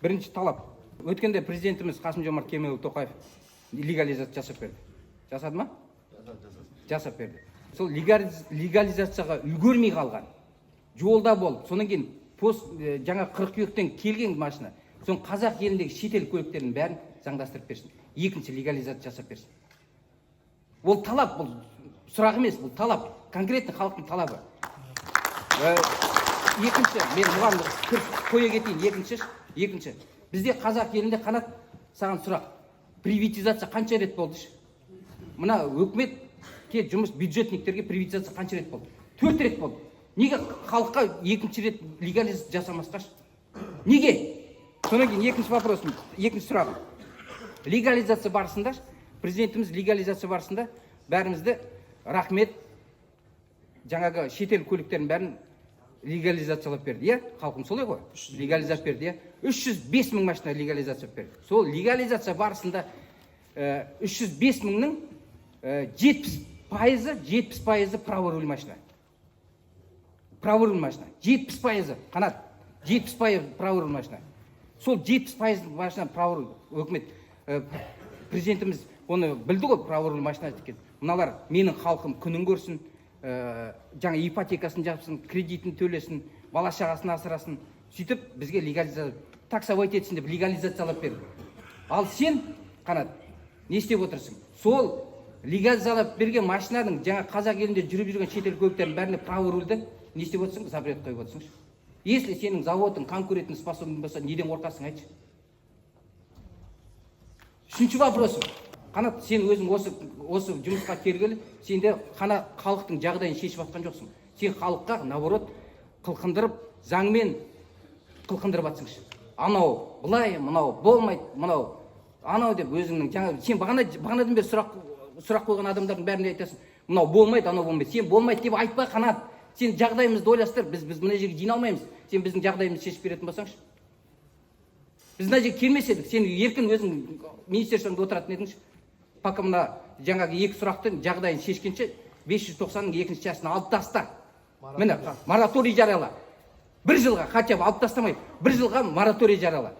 Бірінші талап. Өткенде президентіміз Қасым-Жомарт Кемелұлы Тоқаев легализация жасап берді. Жасады ма? Жасап берді. Сол легализацияға үлгермей қалған. Жолда болып, сонан кейін жаңа қыркүйектен келген машина, сон қазақ еліндегі шетел көліктерінің бәрін заңдастырып берсін. Екінші легализация жасап берсін. Ол талап, бұл сұрақ емес, бұл талап. Конкретно халықтың талабы. Екінші, мен бұған қоя кетейін, екінші. Бізде қазақ елінде қанат саған сұрақ. Приватизация қанша рет болды? Мына өкіметке жұмыс бюджетниктерге приватизация қанша рет болды? 4 рет болды. Неге халыққа екінші рет легализация жасамасқа? Неге? Содан кейін екінші вопросым, екінші сұрағым. Легализация барысында, президентіміз легализация барысында бәрімізді рахмет, жаңағы шетел көліктерін бәрін легализациялап берді, халқым солай ғой? Легализация берді, 305 мың машина легализация берді. Сол легализация барысында 305 мыңның 70% праворуль машина. Праворуль машина. 70% қанат. 70% праворуль машина. Сол 70% машина праворуль өкімет президентіміз оны білді ғой, праворуль машина екен. Мыналар менің халқым күнін көрсін, жаңа ипотекасын жапсын, кредитін төлесін, бала шағасын асырасын. Сөйтіп бізге легализация, таксовать етсін деп легализациялап берді. Ал сен, қанат, не істеп отырсың? Сол легализациялап берген машинаның жаңа қазақ елінде жүріп жүрген шетел көліктерінің бәріне праворульді не істеп отырсың? Запрет қойып отырсың. Если сенің заводың конкурентный способен болса, неден қорқасың, айтшы? Үшінші вопросым. Қанат, сен өзің осы жұмысқа келгелі, сен де қана халықтың жағдайын шешіп жатқан жоқсың. Сен халыққа, наоборот, қылқындырып, заңмен қылқындырып жатсыңшы. Анау былай, мынау болмайды, мынау анау деп өзіңнің жаңа сен бағанадан бері сұрақ қойған адамдардың бәріне айтасың, мынау болмайды, анау болмайды. Сен болмайды деп айтпа, Қанат. Сен жағдайымызды ойластыр, біз мына жерге жиналмаймыз. Сен біздің жағдайымызды шешіп беретін болсаңшы. Біз мына жерге келмес едік. Сен еркін өзің министерствоңда отыратын едіңші. Пока мына жаңағы екі сұрақтың жағдайын шешкенше 590-ның екінші частыны алып таста. Міне, мораторий жариялы. 1 жылға, хотя бы алып тастамай, 1 жылға мораторий жариялы.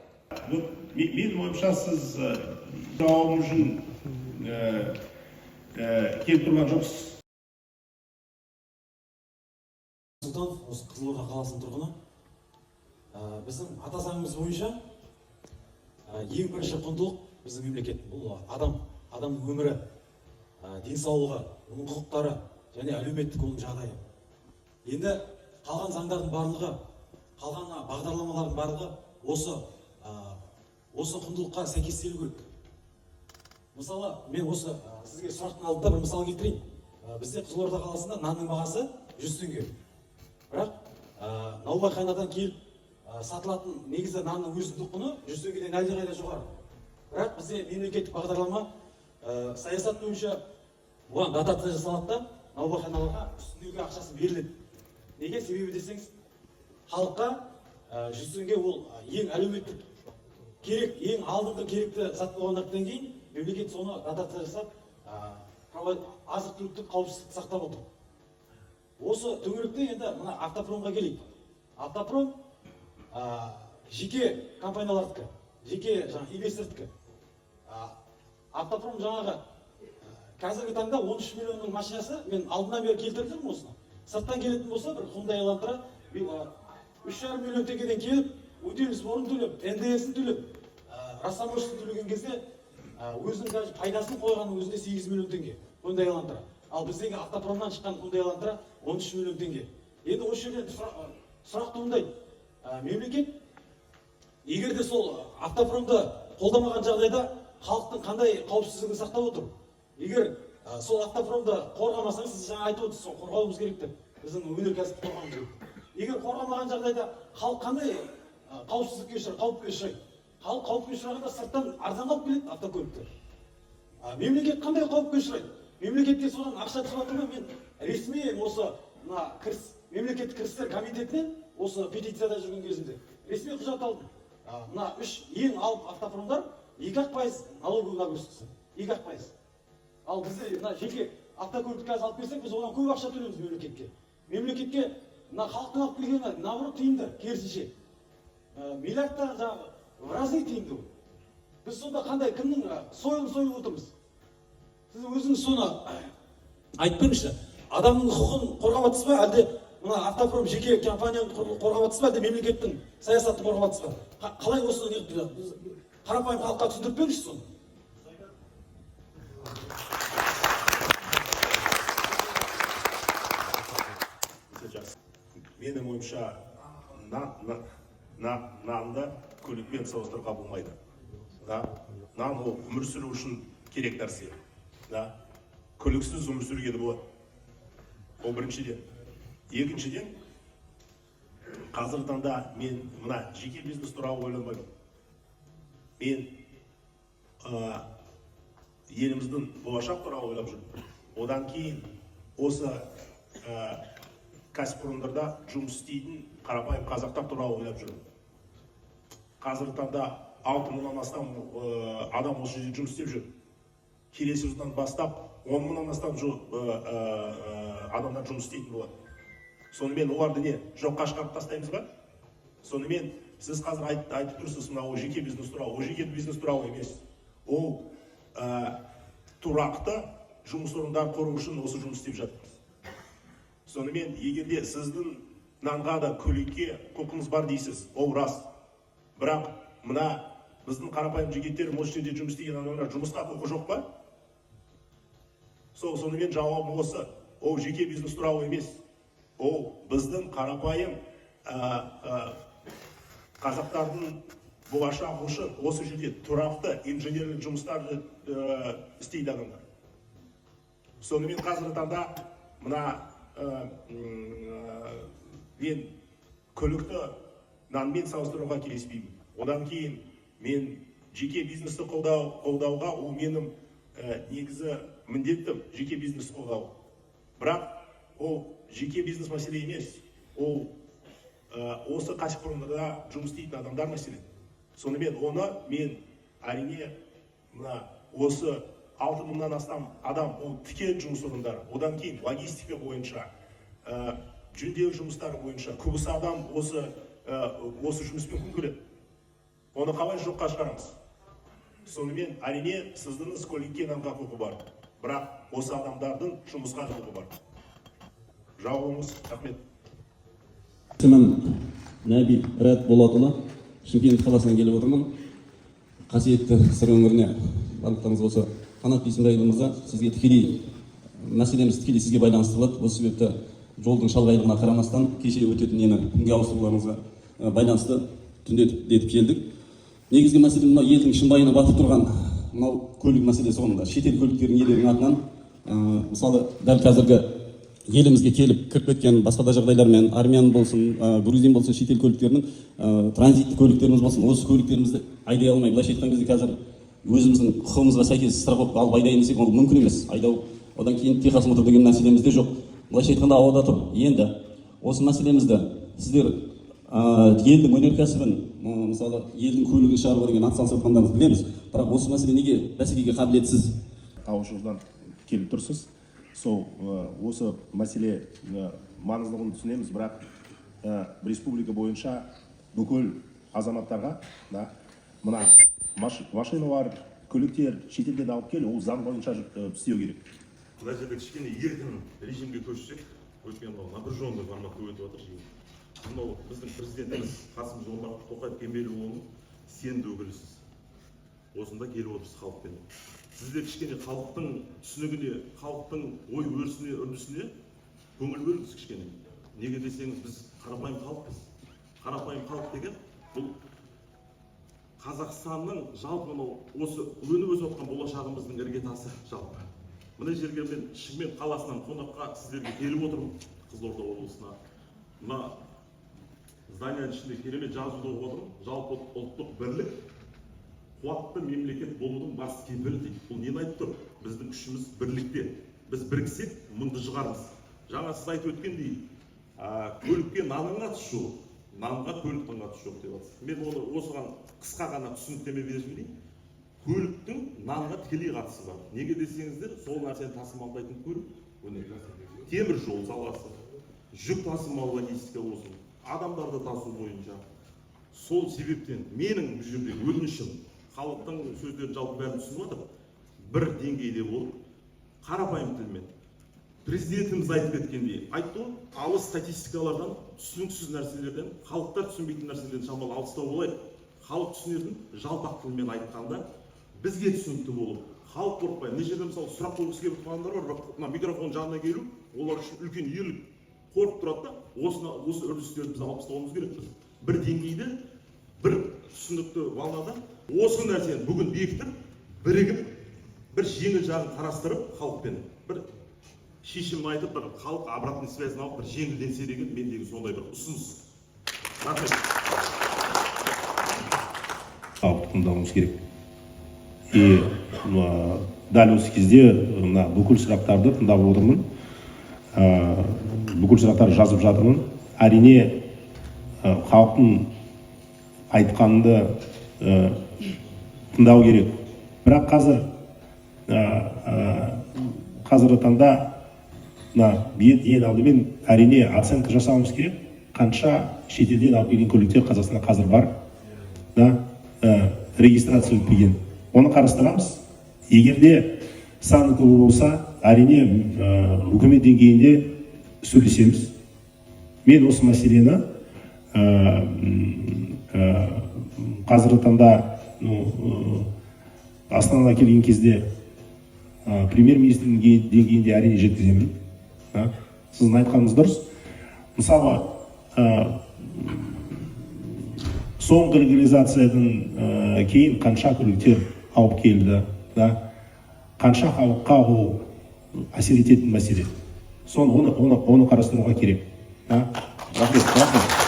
Менің ойымша сіз жауабым үшін келіп тұрған жоқсыз. Сұлтанов, осы Қызылорда қаласының тұрғыны. Біздің ата заңымыз бойынша ең бірінші құндылық біздің мемлекет. Бұл адамның өмірі, денсаулығы, оның құқықтары және әлеуметтік оның жағдайы. Енді қалған заңдардың барлығы, қалған бағдарламалардың барлығы осы құндылыққа сәйкестелу керек. Мысалы, мен осы сізге сұрақтың алдында бір мысал келтірейін. Бізде Қызылорда қаласында нанның бағасы 100 теңге. Бірақ наубайханадан келіп сатылатын негізі нанның өзіндік құны 100 теңгеден әлдеқайда жоғары. Бірақ бізде мемлекеттік бағдарлама саясат бойынша оған дотация жасалады да, наубайханаларға үстіндегі ақшасы беріледі. Неге? Себебі десеңіз, халыққа 100 теңге ол ең әлеуметтік керек, ең алдыңғы керекті зат болғандықтан кейін мемлекет соны дотация жасап, азық-түліктік қауіпсіздікті сақтап отыр. Осы төңіректе енді мына автопромға келейік. Автопром жеке компаниялардікі, жеке инвестордікі. Автопром жаңағы қазіргі таңда 13 миллионның машинасы, мен алдынан бері келтіріп жүрмін осыны. Сырттан келетін болса, бір Hyundai Elantra 3,5 миллион теңгеден келіп, өтеміз орын төлеп, НДС-ін төлеп, растаможкасын төлеген кезде өзінің пайдасын қойғанның өзінде 8 миллион теңге Hyundai Elantra. Ал біздегі автопромнан шыққан Hyundai Elantra 13 миллион теңге. Енді осы жерден сұрақ туындайды. Мемлекет егер де сол автопромды қолдамаған жағдайда халықтың қандай қауіпсіздігін сақтап отыр? Егер сол автопромды қорғамасаңыз, сіз жаңа айтып отырсыз, қорғауымыз керек деп, біздің өнеркәсіпті қорғауымыз керек. Егер қорғамаған жағдайда халық қандай қауіпсіздікке ұшырайды, қауіпке ұшырайды? Халық қауіпке ұшырағанда сырттан арзанға алып келеді автокөліктер. Мемлекет қандай қауіпке ұшырайды? Мемлекетке содан ақша түсіп жатыр ма? Мен ресми осы мемлекеттік кірістер комитетінен осы петицияда жүрген кезінде ресми құжат алдым. Мына 3 ең алып автопромдар 2% налоговый нагрузка түсті. 2%. Ал бізде мына жеке автокөлікті қазір алып берсек, біз одан көп ақша төлейміз мемлекетке. Мемлекетке мына халықтың алып келгені наоборот тиімді, керісінше. Миллиардтар в разы тиімді ол. Біз сонда қандай кімнің сойылып отырмыз? Сіз өзіңіз соны айтпаңызшы. Адамның құқығын қорғап жатсыз ба, әлде мына автопром жеке компанияны қорғап жатсыз ба, әлде мемлекеттің саясатын қорғап жатсыз ба? Қалай осыны қарапайым халыққа түсіндіріп беріңізші соны. Менің ойымша нанды көлікпен салыстыруға болмайды. Нан ол өмір сүру үшін керек нәрсе. Көліксіз өмір сүруге де болады. Ол біріншіден. Екіншіден, қазіргі таңда мен мына жеке бизнес туралы ойланбаймын. Мен еліміздің болашақ туралы ойлап жүрмін. Одан кейін осы кәсіпорындарда жұмыс істейтін қарапайым қазақтар туралы ойлап жүрмін. Қазіргі таңда 6 мыңнан астам адам осы жерде жұмыс істеп жүр. Келесі жылдан бастап 10 мыңнан астам адамдар жұмыс істейтін болады. Сонымен оларды не, жоққа шығарып тастаймыз ба? Сонымен сіз қазір айтып тұрсыз, мына ол жеке бизнес туралы. Ол жеке бизнес туралы емес. Ол тұрақты жұмыс орындарын құру үшін осы жұмыс істеп жатырмыз. Сонымен егерде сіздің нанға да көлікке құқыңыз бар дейсіз, ол рас. Бірақ мына біздің қарапайым жігіттер осы жерде жұмыс істеген адамдар жұмысқа құқы жоқ па? Сонымен жауабым осы. Ол жеке бизнес туралы емес. Ол біздің қарапайым қазақтардың болашағы үшін осы жерде тұрақты инженерлік жұмыстарды істейді адамдар. Сонымен қазіргі таңда мына мен көлікті нанмен салыстыруға келіспеймін. Одан кейін мен жеке бизнесті қолдауға, ол менің негізі міндетім жеке бизнес қолдау. Бірақ ол жеке бизнес мәселе емес. Ол осы кәсіпорында жұмыс істейтін адамдар мәселе. Сонымен оны мен әрине осы 6 мыңнан астам адам, ол тікен жұмыс орындары. Одан кейін логистика бойынша, жөндеу жұмыстары бойынша көбісі адам осы жұмыспен күн көреді. Оны қалай жоққа шығарамыз? Сонымен әрине сіздің көлікке нанға құқы бар. Бірақ осы адамдардың жұмысқа құқы бар. Жауабыңыз, рахмет. Нәби Рәт Болатұлы, Шымкент қаласынан келіп отырмын. Қасиетті сыр өңіріне барлықтарыңыз осы Қанат Бейсенбайұлы мырза, сізге мәселеміз тікелей сізге байланыстырылады. Осы себепті жолдың шалғайлығына қарамастан кеше өтетін нені күнге ауыстыруларыңызға байланысты түндетіп келдік. Негізгі мәселе мынау елдің шымбайына батып тұрған мынау көлік мәселесі онда. Шетел көліктерінің иелерінің атынан мысалы дәл қазіргі елімізге келіп кіріп кеткен басқа да жағдайлармен армян болсын, грузин болсын, шетел көліктерінің транзитті көліктеріміз болсын, осы көліктерімізді айдай алмай, былайша айтқан кезде қазір өзіміздің құқығымызға сәйкес страховка алып айдайын десек, ол мүмкін емес. Айдау одан кейін техосмотр деген мәселеміз де жоқ. Былайша айтқанда ауада тұр. Енді осы мәселемізді сіздер елдің өнеркәсібін, мысалы елдің көлігін шығаруға деген атсалысып жатқандарыңызды білеміз. Бірақ осы мәселе неге бәсекеге қабілетсіз? Ауылшылдан келіп тұрсыз. Осы мәселе маңыздылығын түсінеміз, бірақ республика бойынша бүкіл азаматтарға мына машиналар, көліктер шетелден алып кел, ол заң бойынша істеу керек. Мына жерде кішкене еркін режимге көшсек, өйткені напряженный форматқа өтіп жатыр. Мынау біздің президентіміз Қасым-Жомарт Тоқаев Кемелұлының сенімді өкілісіз. Осында келіп отырсыз халықпен. Сіздер кішкене халықтың түсінігіне, халықтың ой өрісіне, үрдісіне көңіл бөліңіз кішкене. Неге десеңіз, біз қарапайым халықпыз. Қарапайым халық деген бұл Қазақстанның жалпы осы өніп өсіп жатқан болашағымыздың іргетасы жалпы. Мына жерге мен Шымкент қаласынан қонаққа сіздерге келіп отырмын, Қызылорда облысына. Мына зданияның ішінде керемет жазуды оқып отырмын. Жалпы ұлттық бірлік қуатты мемлекет болудың басты кепілі дейді. Бұл нені айтып тұр? Біздің күшіміз бірлікте. Біз біріксек, мыңды жығармыз. Жаңа сіз айтып өткендей, көлікке нанның қатысы жоқ, нанға көліктің қатысы жоқ деп жатсыз. Мен оны осыған қысқа ғана түсініктеме беріп жіберейін. Көліктің нанға тікелей қатысы бар. Неге десеңіздер, сол нәрсені тасымалдайтын көлік, темір жол саласы, жүк тасымал логистика болсын, адамдарды тасу бойынша. сол себептен менің бұл жерде өтінішім, халықтың сөздерін жалпы бәрін түсініп отыр, бір деңгейде болып, қарапайым тілмен президентіміз айтып кеткендей, айтты ғой, алыс статистикалардан, түсініксіз нәрселерден, халықтар түсінбейтін нәрселерден шамалы алыстау болайық. Халық түсінетін жалпақ тілмен айтқанда бізге түсінікті болып, халық қорықпай, мына жерде мысалы сұрақ қойғысы келіп тұрғандар бар, бірақ мына микрофон жанына келу олар үшін үлкен ерлік. Қорқып тұрады да, осы үрдістерді біз алып тастауымыз керекпіз. Бір деңгейде, бір түсінікті волнада осы нәрсені бүгін бекітіп, бірігіп, бір жеңіл жағын қарастырып, халықпен бір шешімін айтып, бір халық обратный связін алып, бір жеңілденсе деген мендегі сондай бір ұсыныс. Рахмет. Халықты тыңдауымыз керек. И дәл осы кезде мына бүкіл сұрақтарды тыңдап отырмын. Бүкіл сұрақтарды жазып жатырмын. Әрине халықтың айтқанды тыңдау керек. Бірақ қазіргі таңда ең алдымен әрине оценка жасауымыз керек. Қанша шетелден алып келген көліктер Қазақстанда қазір бар, регистрация өтпеген. Оны қарастырамыз. Егерде саны көп болса, әрине үкімет деңгейінде сөйлесеміз. Мен осы мәселені қазіргі таңда Астанаға келген кезде премьер-министрдің деңгейінде әрине жеткіземін. Сіздің айтқаныңыз дұрыс. Мысалы, соңғы легализациядан кейін қанша көліктер алып келді, қанша халыққа ол әсер ететін мәселе. Оны қарастыруға керек. Рахмет.